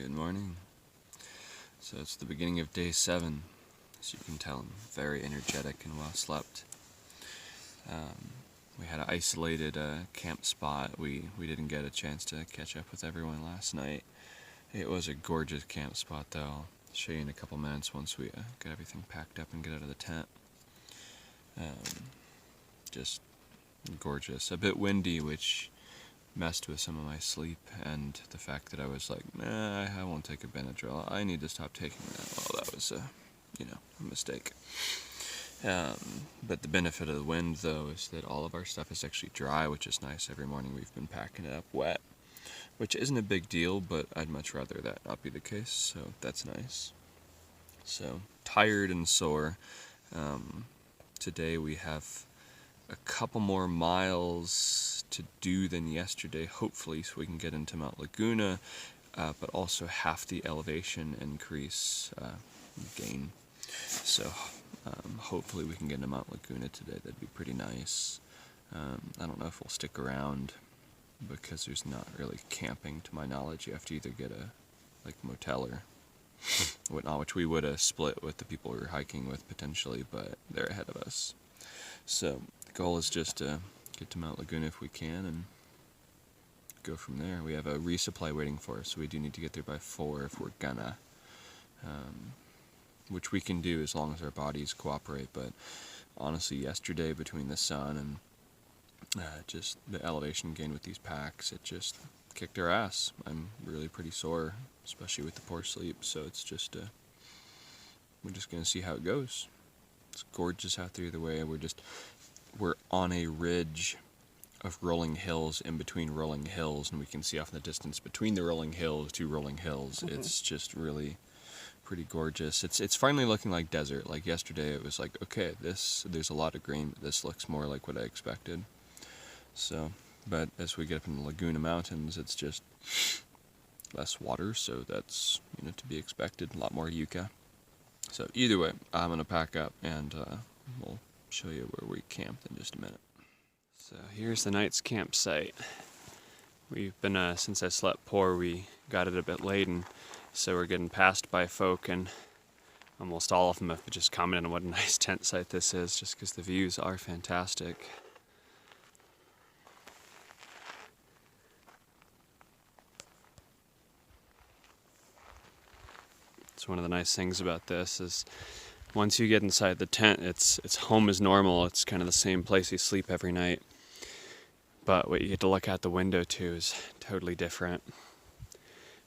Good morning. So it's the beginning of day 7. As you can tell, I'm very energetic and well slept. We had an isolated camp spot. We didn't get a chance to catch up with everyone last night. It was a gorgeous camp spot, though. I'll show you in a couple minutes once we get everything packed up and get out of the tent. Just gorgeous. A bit windy, which messed with some of my sleep, and the fact that I was like, nah, I won't take a Benadryl. I need to stop taking that. Well, that was a mistake. But the benefit of the wind, though, is that all of our stuff is actually dry, which is nice. Every morning we've been packing it up wet, which isn't a big deal, but I'd much rather that not be the case, so that's nice. So, tired and sore. Today we have a couple more miles to do than yesterday, hopefully, so we can get into Mount Laguna, but also half the elevation increase gain. So hopefully we can get into Mount Laguna today. That'd be pretty nice. I don't know if we'll stick around because there's not really camping to my knowledge. You have to either get a motel or whatnot, which we would have split with the people we were hiking with potentially, but they're ahead of us. So the goal is just to get to Mount Laguna if we can and go from there. We have a resupply waiting for us, so we do need to get there by 4 if we're gonna, which we can do as long as our bodies cooperate. But honestly, yesterday between the sun and just the elevation gain with these packs, it just kicked our ass. I'm really pretty sore, especially with the poor sleep, so it's just we're just gonna see how it goes. It's gorgeous out there either way. We're on a ridge of rolling hills in between rolling hills, and we can see off in the distance between the rolling hills 2 rolling hills. It's just really pretty gorgeous. It's finally looking like desert. Like yesterday it was like, okay, there's a lot of green, but this looks more like what I expected. So, but as we get up in the Laguna Mountains, it's just less water, so that's to be expected. A lot more yucca. So either way, I'm going to pack up and we'll show you where we camped in just a minute. So here's the night's campsite. We've been, since I slept poor, we got it a bit laden, so we're getting passed by folk, and almost all of them have just commented on what a nice tent site this is, just because the views are fantastic. So one of the nice things about this is once you get inside the tent, it's home as normal. It's kind of the same place you sleep every night. But what you get to look out the window to is totally different.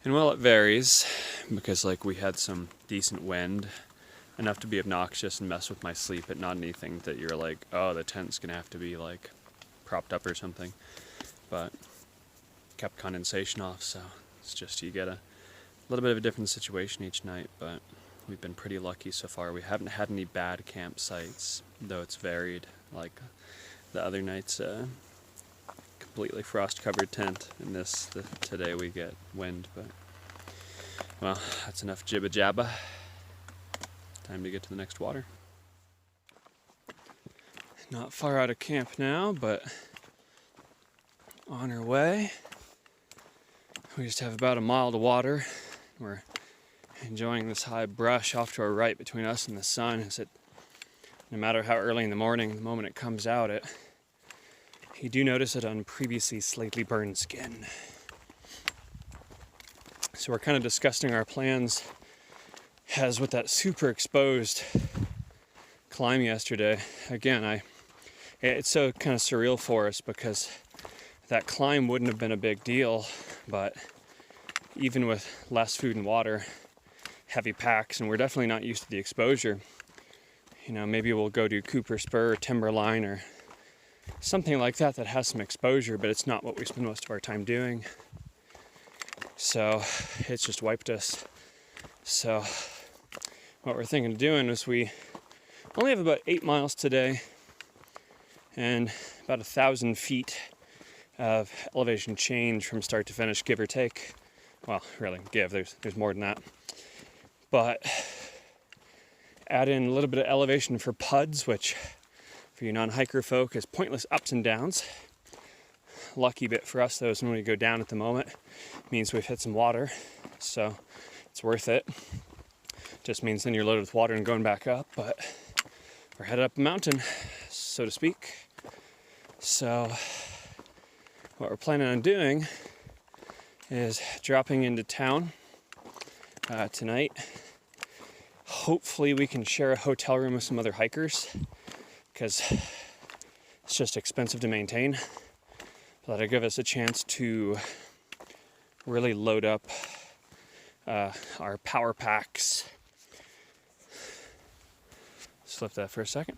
And well, it varies, because we had some decent wind, enough to be obnoxious and mess with my sleep, but not anything that you're like, oh, the tent's gonna have to be propped up or something. But kept condensation off, so it's just you get a little bit of a different situation each night, but we've been pretty lucky so far. We haven't had any bad campsites, though it's varied. Like the other nights, completely frost-covered tent, and today we get wind. But well, that's enough jibba jabba. Time to get to the next water. Not far out of camp now, but on our way. We just have about a mile to water. We're enjoying this high brush off to our right between us and the sun. No matter how early in the morning, the moment it comes out, you do notice it on previously slightly burned skin. So we're kind of discussing our plans as with that super exposed climb yesterday. Again, it's so kind of surreal for us because that climb wouldn't have been a big deal, but even with less food and water, heavy packs, and we're definitely not used to the exposure. Maybe we'll go to Cooper Spur or Timberline or something like that has some exposure, but it's not what we spend most of our time doing. So it's just wiped us. So what we're thinking of doing is we only have about 8 miles today and about 1,000 feet of elevation change from start to finish, give or take. Well, really, there's more than that. But add in a little bit of elevation for PUDs, which for you non-hiker folk is pointless ups and downs. Lucky bit for us, though, is when we go down at the moment, it means we've hit some water. so it's worth it. Just means then you're loaded with water and going back up, but we're headed up a mountain, so to speak. So what we're planning on doing is dropping into town tonight. Hopefully we can share a hotel room with some other hikers, because it's just expensive to maintain. But that'll give us a chance to really load up our power packs. Flip that for a second.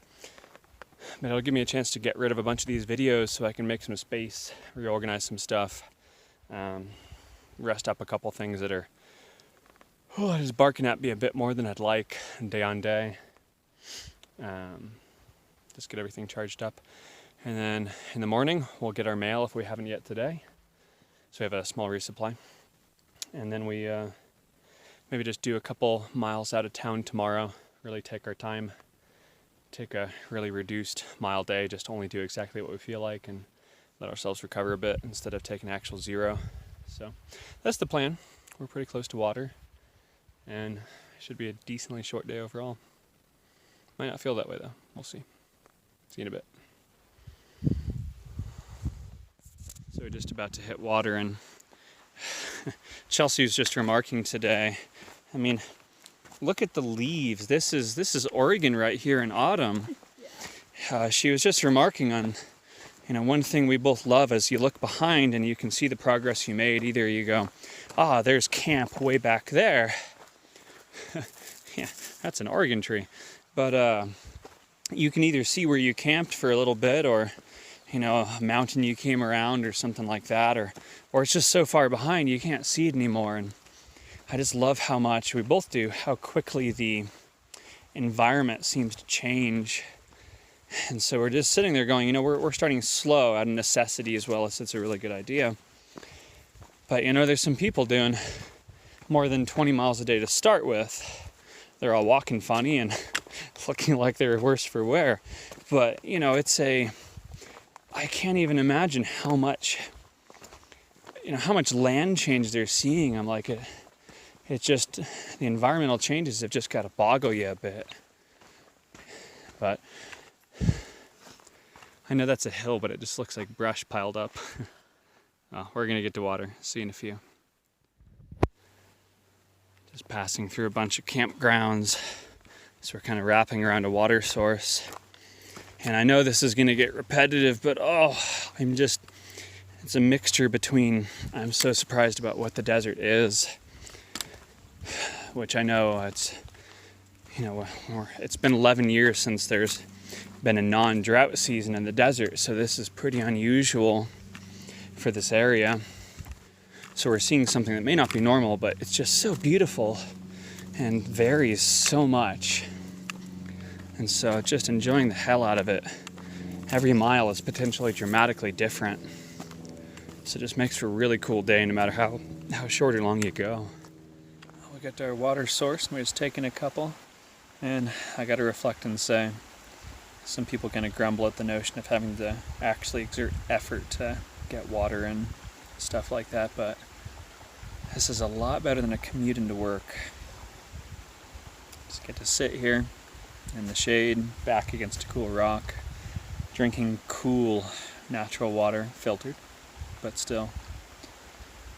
But it'll give me a chance to get rid of a bunch of these videos so I can make some space, reorganize some stuff, rest up a couple things that are just barking at me a bit more than I'd like day on day. Just get everything charged up. And then in the morning, we'll get our mail if we haven't yet today. So we have a small resupply. And then we maybe just do a couple miles out of town tomorrow, really take our time. Take a really reduced mile day, just only do exactly what we feel like and let ourselves recover a bit instead of taking actual zero. So that's the plan. We're pretty close to water and it should be a decently short day overall. Might not feel that way though. We'll see. See you in a bit. So we're just about to hit water, and Chelsea was just remarking today, I mean, look at the leaves. This is Oregon right here in autumn. She was just remarking on, one thing we both love is you look behind and you can see the progress you made. Either you go, there's camp way back there. Yeah, that's an Oregon tree. But you can either see where you camped for a little bit, or a mountain you came around or something like that, or it's just so far behind you can't see it anymore. And I just love how much, we both do, how quickly the environment seems to change. And so we're just sitting there going, we're starting slow out of necessity as well as it's a really good idea. But there's some people doing more than 20 miles a day to start with. They're all walking funny and looking like they're worse for wear. But, I can't even imagine how much land change they're seeing. I'm like, it's just, the environmental changes have just got to boggle you a bit. But I know that's a hill, but it just looks like brush piled up. We're going to get to water. See you in a few. Just passing through a bunch of campgrounds. So we're kind of wrapping around a water source. And I know this is going to get repetitive, but it's a mixture between, I'm so surprised about what the desert is, which I know it's been 11 years since there's been a non-drought season in the desert, so this is pretty unusual for this area. So we're seeing something that may not be normal, but it's just so beautiful and varies so much. And so just enjoying the hell out of it. Every mile is potentially dramatically different. So it just makes for a really cool day no matter how short or long you go. We got our water source, and we're just taking a couple. And I got to reflect and say, some people kind of grumble at the notion of having to actually exert effort to get water and stuff like that, but this is a lot better than a commute into work. Just get to sit here in the shade, back against a cool rock, drinking cool natural water, filtered, but still,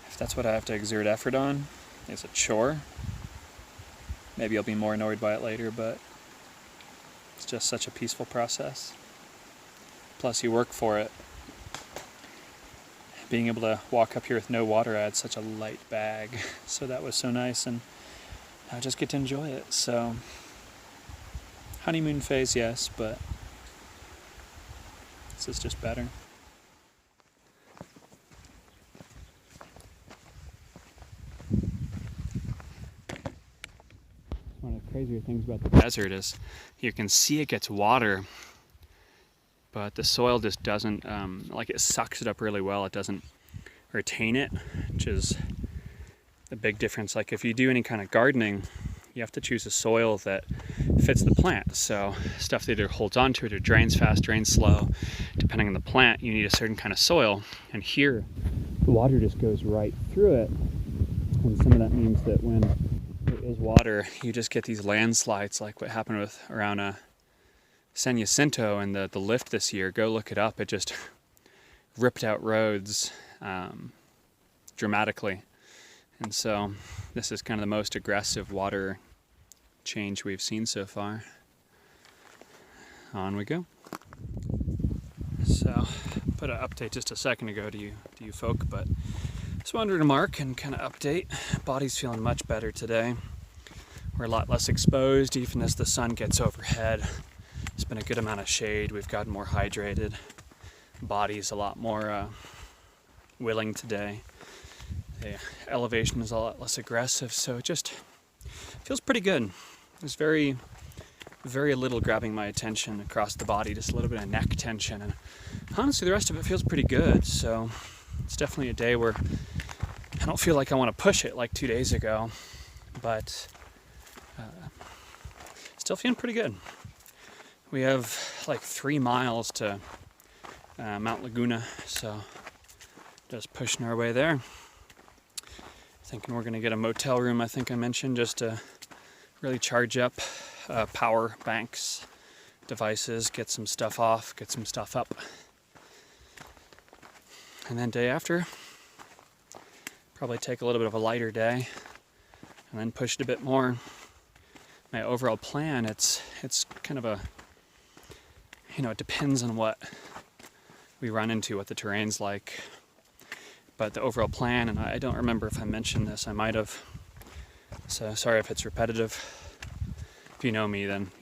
if that's what I have to exert effort on, it's a chore. Maybe I'll be more annoyed by it later, but it's just such a peaceful process. Plus you work for it. Being able to walk up here with no water, I had such a light bag, so that was so nice, and I just get to enjoy it. So honeymoon phase, yes, but this is just better. One of the crazier things about the desert is you can see it gets water, but the soil just doesn't, it sucks it up really well. It doesn't retain it, which is the big difference. Like if you do any kind of gardening, you have to choose a soil that fits the plant. So stuff that either holds onto it or drains fast, drains slow. Depending on the plant, you need a certain kind of soil. And here, the water just goes right through it. And some of that means that when there is water, you just get these landslides like what happened with around San Jacinto and the lift this year. Go look it up. It just ripped out roads dramatically. And so this is kind of the most aggressive water change we've seen so far. On we go. So, put an update just a second ago to you folk, but just wanted to mark and kind of update. Body's feeling much better today. We're a lot less exposed, even as the sun gets overhead. It's been a good amount of shade. We've gotten more hydrated. Body's a lot more willing today. The elevation is a lot less aggressive, so it just feels pretty good. There's very little grabbing my attention across the body, just a little bit of neck tension, and honestly the rest of it feels pretty good. So it's definitely a day where I don't feel like I want to push it like 2 days ago, but still feeling pretty good. We have like 3 miles to Mount Laguna, so just pushing our way there. Thinking we're going to get a motel room, I think I mentioned, just to really charge up power banks, devices, get some stuff off, get some stuff up. And then day after, probably take a little bit of a lighter day and then push it a bit more. My overall plan, it's kind of a, it depends on what we run into, what the terrain's like. But the overall plan, and I don't remember if I mentioned this, I might have, so sorry if it's repetitive. If you know me, then,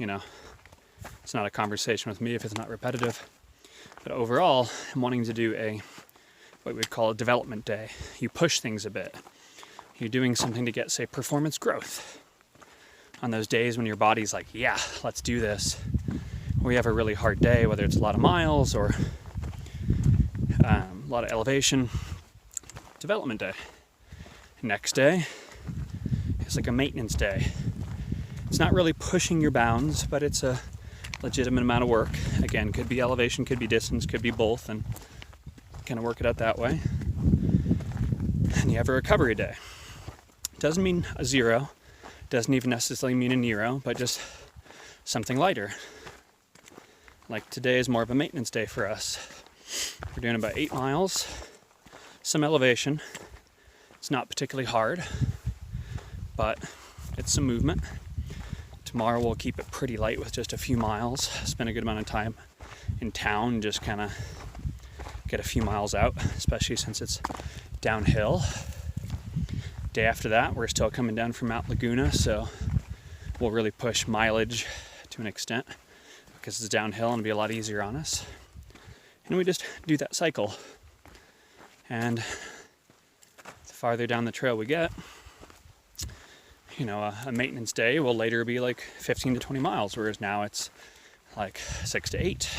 it's not a conversation with me if it's not repetitive. But overall, I'm wanting to do what we'd call a development day. You push things a bit. You're doing something to get, say, performance growth. On those days when your body's like, yeah, let's do this. Or you have a really hard day, whether it's a lot of miles or a lot of elevation. Development day. Next day is like a maintenance day. It's not really pushing your bounds, but it's a legitimate amount of work. Again, could be elevation, could be distance, could be both, and kind of work it out that way. And you have a recovery day. Doesn't mean a 0, doesn't even necessarily mean a 0, but just something lighter. Like today is more of a maintenance day for us. We're doing about 8 miles. Some elevation. It's not particularly hard, but it's some movement. Tomorrow we'll keep it pretty light with just a few miles. Spend a good amount of time in town, just kind of get a few miles out, especially since it's downhill. Day after that, we're still coming down from Mount Laguna, so we'll really push mileage to an extent because it's downhill and it'll be a lot easier on us. And we just do that cycle. And the farther down the trail we get, a maintenance day will later be like 15 to 20 miles, whereas now it's like 6 to 8,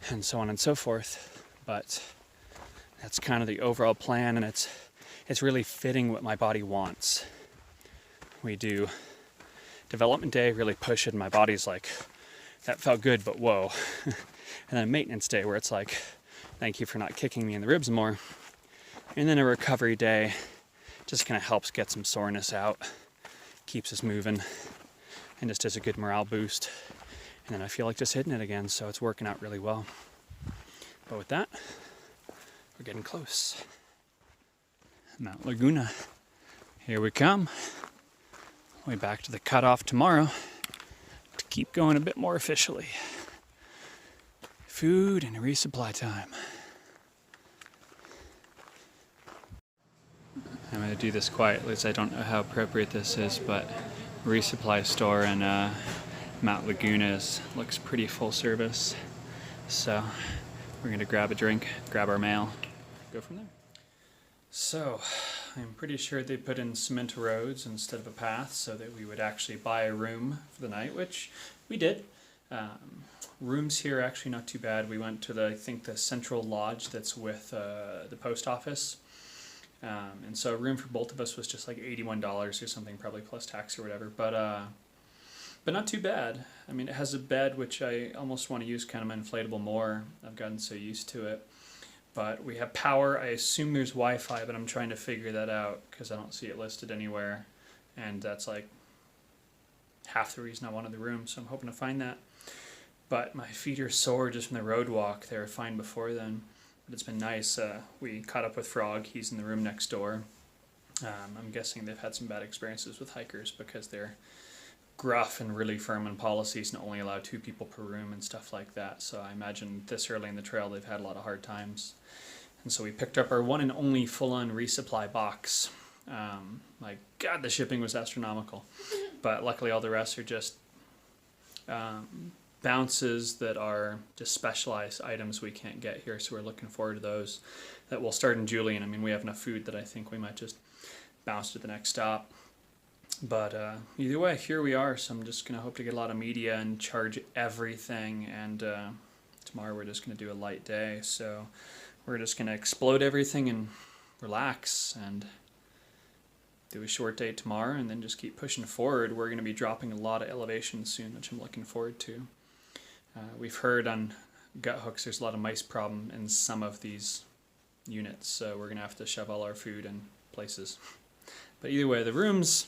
and so on and so forth. But that's kind of the overall plan, and it's really fitting what my body wants. We do development day, really push it, and my body's like, that felt good, but whoa. And then a maintenance day where it's like, thank you for not kicking me in the ribs more. And then a recovery day just kind of helps get some soreness out, keeps us moving, and just is a good morale boost. And then I feel like just hitting it again, so it's working out really well. But with that, we're getting close. Mount Laguna, here we come. Way back to the cutoff tomorrow to keep going a bit more officially. Food and resupply time. I'm going to do this quietly, so I don't know how appropriate this is, but resupply store in Mount Laguna looks pretty full service. So we're going to grab a drink, grab our mail, go from there. So I'm pretty sure they put in cement roads instead of a path so that we would actually buy a room for the night, which we did. Rooms here are actually not too bad. We went to the central lodge that's with the post office. And so a room for both of us was just like $81 or something, probably plus tax or whatever. But not too bad. I mean, it has a bed, which I almost want to use kind of inflatable more. I've gotten so used to it. but we have power. I assume there's Wi-Fi, but I'm trying to figure that out because I don't see it listed anywhere, and that's like half the reason I wanted the room, so I'm hoping to find that. But my feet are sore just from the road walk. They were fine before then, but it's been nice. We caught up with Frog. He's in the room next door. I'm guessing they've had some bad experiences with hikers because they're gruff and really firm on policies and only allow 2 people per room and stuff like that. So I imagine this early in the trail they've had a lot of hard times. And so we picked up our one and only full-on resupply box. My God, the shipping was astronomical. But luckily all the rest are just bounces that are just specialized items we can't get here. So we're looking forward to those. That will start in Julian. I mean, we have enough food that I think we might just bounce to the next stop. But either way, here we are. So I'm just going to hope to get a lot of media and charge everything. And tomorrow we're just going to do a light day. So we're just going to explode everything and relax and do a short day tomorrow and then just keep pushing forward. We're going to be dropping a lot of elevation soon, which I'm looking forward to. We've heard on gut hooks there's a lot of mice problem in some of these units. So we're going to have to shove all our food in places. But either way, the rooms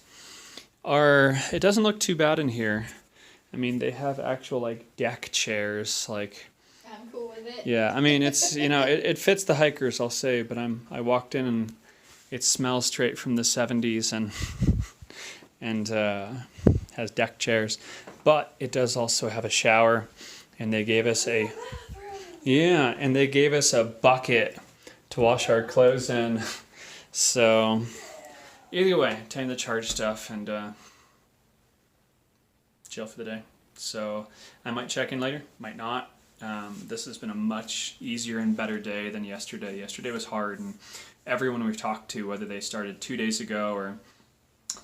are, it doesn't look too bad in here. I mean, they have actual like deck chairs, like, I'm cool with it. yeah, I mean, it's, you know, it fits the hikers, I'll say, but I walked in and it smells straight from the 70s and has deck chairs, but it does also have a shower, and they gave us a, yeah, and they gave us a bucket to wash our clothes in. So either way, time to charge stuff and chill for the day. So I might check in later, might not. This has been a much easier and better day than yesterday. Yesterday was hard, and everyone we've talked to, whether they started 2 days ago or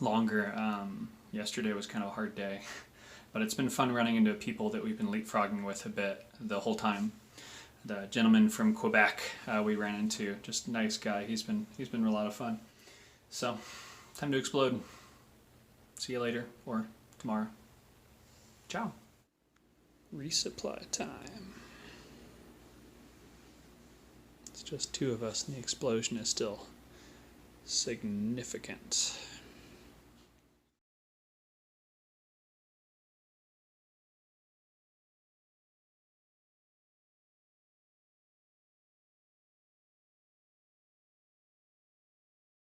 longer, yesterday was kind of a hard day. But it's been fun running into people that we've been leapfrogging with a bit the whole time. The gentleman from Quebec we ran into, just nice guy. He's been a lot of fun. So, time to explode. See you later or tomorrow. Ciao. Resupply time. It's just 2 of us and the explosion is still significant.